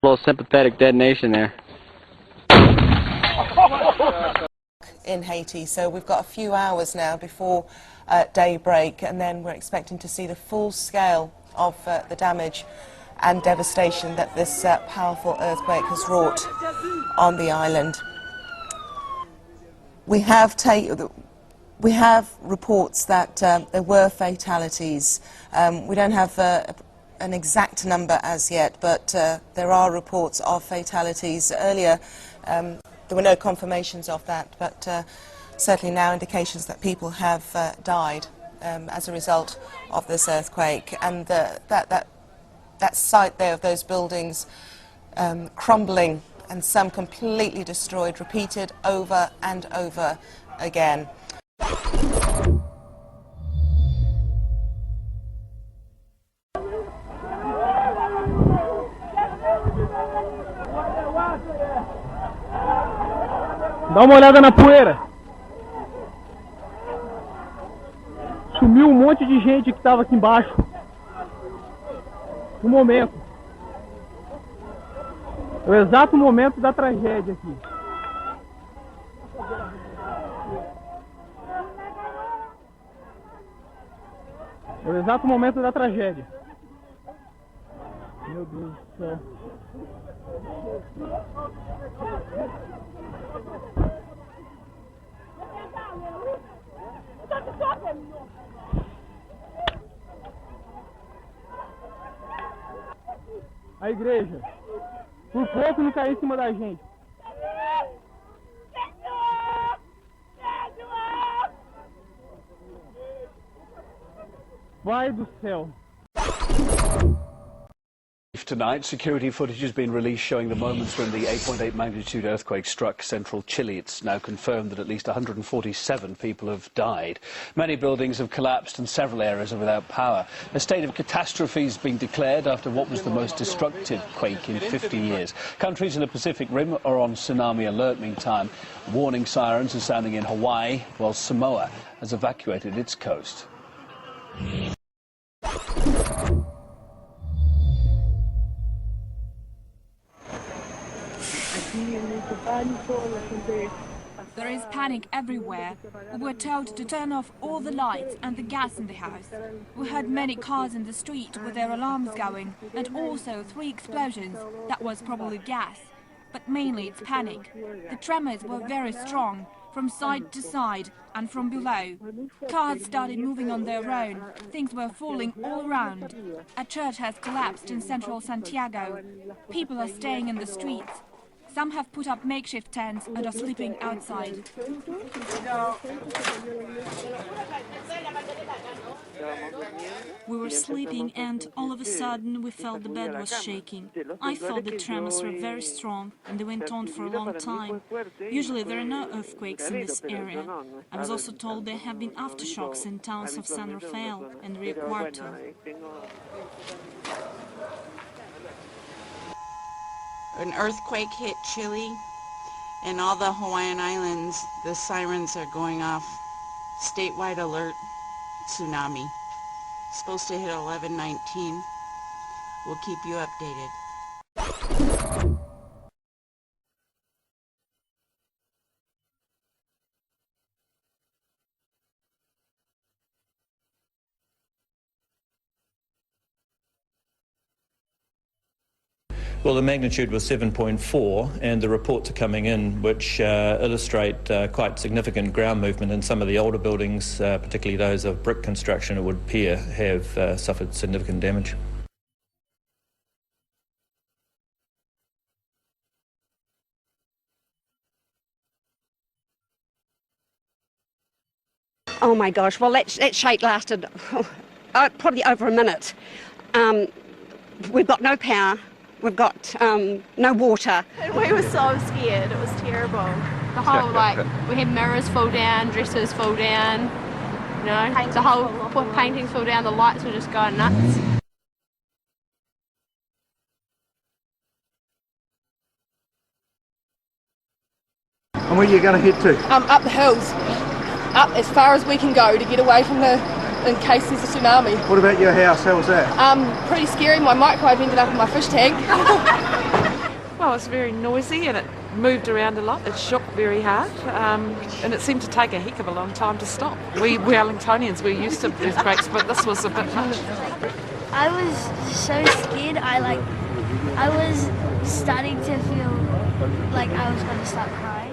A little sympathetic detonation there. In Haiti, so we've got a few hours now before daybreak, and then we're expecting to see the full scale of the damage and devastation that this powerful earthquake has wrought on the island. We have reports that there were fatalities. We don't have an exact number as yet, but there are reports of fatalities. Earlier, there were no confirmations of that, but certainly now indications that people have died as a result of this earthquake. And that site there of those buildings crumbling and some completely destroyed, repeated over and over again. Dá uma olhada na poeira. Sumiu monte de gente que estava aqui embaixo. No momento. É o exato momento da tragédia aqui. É o exato momento da tragédia. Meu Deus do céu. A igreja, por pouco não caiu em cima da gente. Pai do céu. Tonight, security footage has been released showing the moments when the 8.8 magnitude earthquake struck central Chile. It's now confirmed that at least 147 people have died. Many buildings have collapsed and several areas are without power. A state of catastrophe has been declared after what was the most destructive quake in 50 years. Countries in the Pacific Rim are on tsunami alert meantime. Warning sirens are sounding in Hawaii, while Samoa has evacuated its coast. There is panic everywhere. We were told to turn off all the lights and the gas in the house. We heard many cars in the street with their alarms going, and also 3 explosions. That was probably gas. But mainly it's panic. The tremors were very strong, from side to side and from below. Cars started moving on their own. Things were falling all around. A church has collapsed in central Santiago. People are staying in the streets. Some have put up makeshift tents and are sleeping outside. We were sleeping and all of a sudden we felt the bed was shaking. I thought the tremors were very strong and they went on for a long time. Usually there are no earthquakes in this area. I was also told there have been aftershocks in towns of San Rafael and Rio Cuarto. An earthquake hit Chile and all the Hawaiian Islands. The sirens are going off. Statewide alert, tsunami. Supposed to hit 11:19. We'll keep you updated. Well, the magnitude was 7.4, and the reports are coming in which illustrate quite significant ground movement in some of the older buildings, particularly those of brick construction, it would appear have suffered significant damage. Oh my gosh, well that shake lasted probably over a minute. We've got no power. We've got no water. And we were so scared, it was terrible. The whole, we had mirrors fall down, dressers fall down, you know, the whole paintings fall down, the lights were just going nuts. And where are you going to head to? Up the hills, up as far as we can go to get away from in case there's a tsunami. What about your house? How was that? Pretty scary. My microwave ended up in my fish tank. Well, it's very noisy and it moved around a lot. It shook very hard, and it seemed to take a heck of a long time to stop. We Wellingtonians, we're used to earthquakes, but this was a bit much. I was so scared. I was starting to feel like I was going to start crying.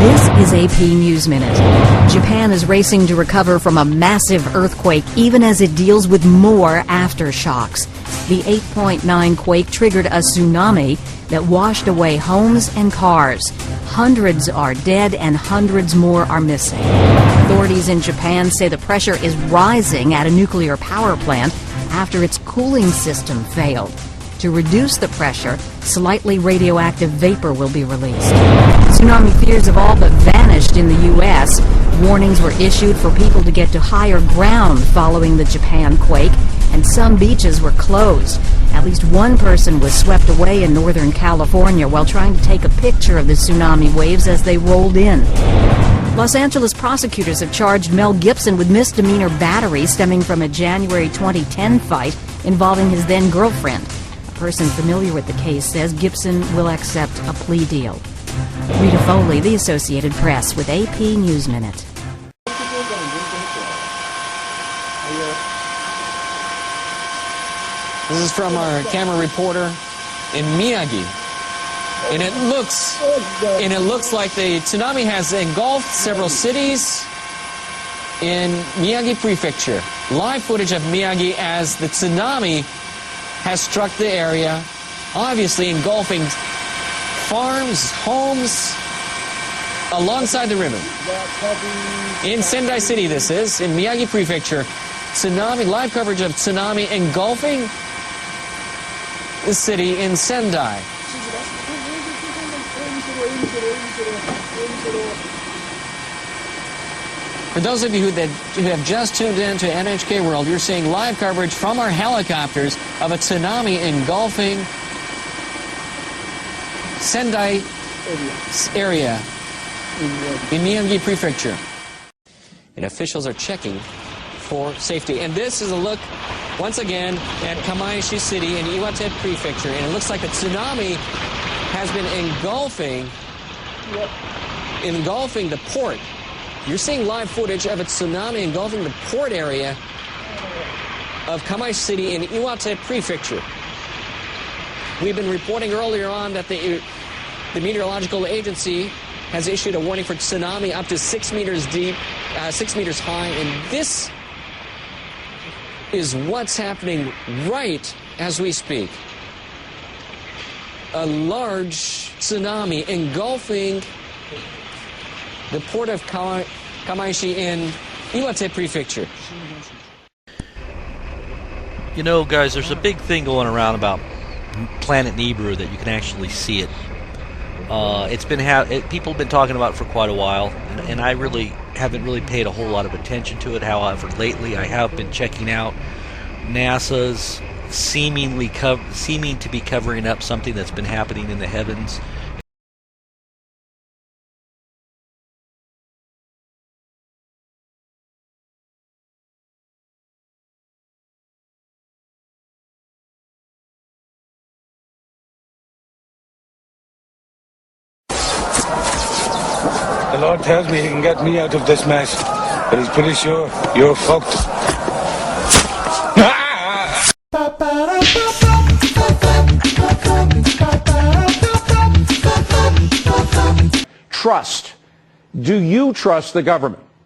This is AP News Minute. Japan is racing to recover from a massive earthquake even as it deals with more aftershocks. The 8.9 quake triggered a tsunami that washed away homes and cars. Hundreds are dead and hundreds more are missing. Authorities in Japan say the pressure is rising at a nuclear power plant after its cooling system failed. To reduce the pressure, slightly radioactive vapor will be released. Tsunami fears have all but vanished in the U.S. Warnings were issued for people to get to higher ground following the Japan quake, and some beaches were closed. At least one person was swept away in Northern California while trying to take a picture of the tsunami waves as they rolled in. Los Angeles prosecutors have charged Mel Gibson with misdemeanor battery stemming from a January 2010 fight involving his then-girlfriend. A person familiar with the case says Gibson will accept a plea deal. Rita Foley, The Associated Press, with AP News Minute. This is from our camera reporter in Miyagi. And it looks like the tsunami has engulfed several cities in Miyagi Prefecture. Live footage of Miyagi as the tsunami has struck the area, obviously engulfing farms, homes alongside the river. In Sendai City, this is, in Miyagi Prefecture, tsunami, live coverage of tsunami engulfing the city in Sendai. For those of you who have just tuned in to NHK World, you're seeing live coverage from our helicopters of a tsunami engulfing Sendai area in Miyagi Prefecture. And officials are checking for safety. And this is a look, once again, at Kamaishi City in Iwate Prefecture. And it looks like the tsunami has been engulfing the port. You're seeing live footage of a tsunami engulfing the port area of Kamaishi City in Iwate Prefecture. We've been reporting earlier on that the meteorological agency has issued a warning for tsunami up to 6 meters deep, 6 meters high, and this is what's happening right as we speak. a large tsunami engulfing the port of Kamaishi in Iwate Prefecture. You know, guys, there's a big thing going around about planet Nibiru that you can actually see it. It's been people have been talking about it for quite a while, and I really haven't really paid a whole lot of attention to it. However, lately I have been checking out NASA's seeming to be covering up something that's been happening in the heavens. The Lord tells me he can get me out of this mess, but he's pretty sure you're fucked. Trust. Do you trust the government?